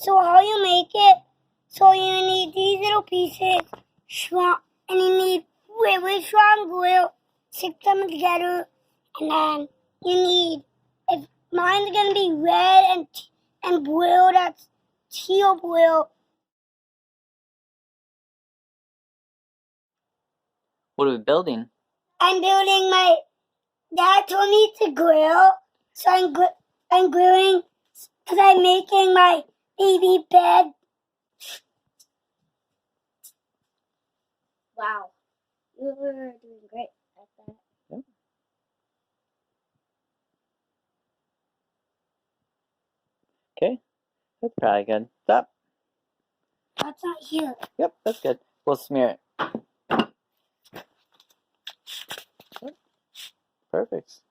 So how you make it? So you need these little pieces, and you need really strong glue. Stick them together, and then you need. If mine's gonna be red and blue, that's teal blue. What are we building? I'm building my. Dad told me to glue, so I'm gluing because I'm making my baby bed. Wow, you were doing great at that. Yeah. Okay, that's probably good. Stop. That's not here. Yep, that's good. We'll smear it. Yep. Perfect.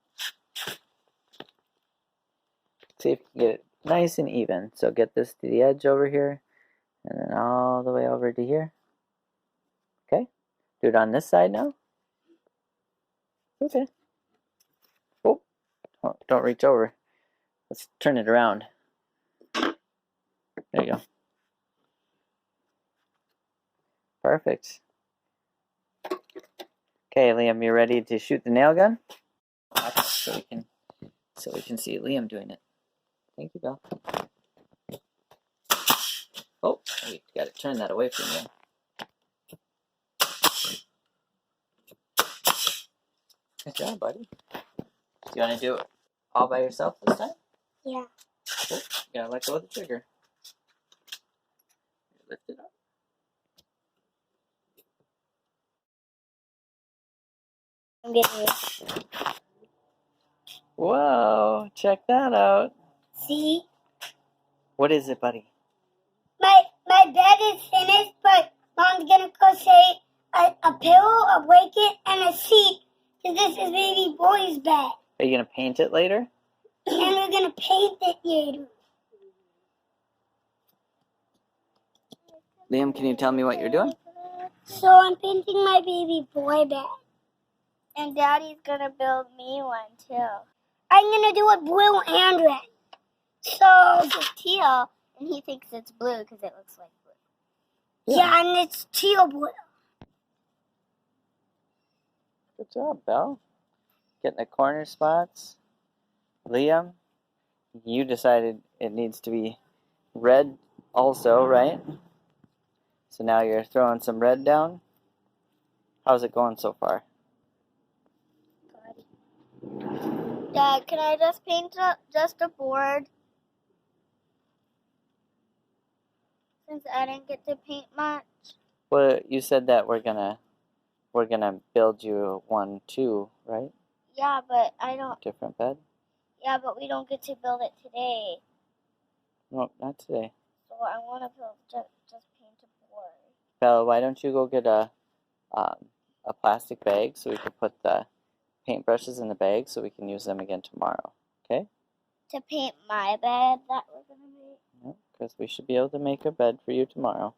See if you can get it nice and even. So get this to the edge over here, and then all the way over to here. Okay, do it on this side now. Okay. Oh, don't reach over. Let's turn it around. There you go. Perfect. Okay, Liam, you ready to shoot the nail gun? So we can see Liam doing it. Thank you, Bill. Oh, we got to turn that away from you. Good job, buddy. Do you want to do it all by yourself this time? Yeah. Oh, you gotta let go of the trigger. Lift it up. I'm getting it. Whoa, check that out. See? What is it, buddy? My bed is finished, but Mom's gonna crochet a pillow, a blanket, and a seat, because this is baby boy's bed. Are you gonna paint it later? And we're gonna paint it later. Liam, can you tell me what you're doing? So I'm painting my baby boy bed. And Daddy's gonna build me one too. I'm gonna do it blue and red. So it's teal, and he thinks it's blue because it looks like blue. Yeah, and it's teal blue. Good job, Belle. Getting the corner spots. Liam, you decided it needs to be red also, right? So now you're throwing some red down. How's it going so far? Dad, can I just paint just a board? Since I didn't get to paint much. Well, you said that we're gonna build you one too, right? Yeah, but I don't. Different bed? Yeah, but we don't get to build it today. No, not today. So I want to build just paint a board. Bella, why don't you go get a plastic bag so we can put the paintbrushes in the bag so we can use them again tomorrow, okay? To paint my bed that we're gonna make. Because we should be able to make a bed for you tomorrow.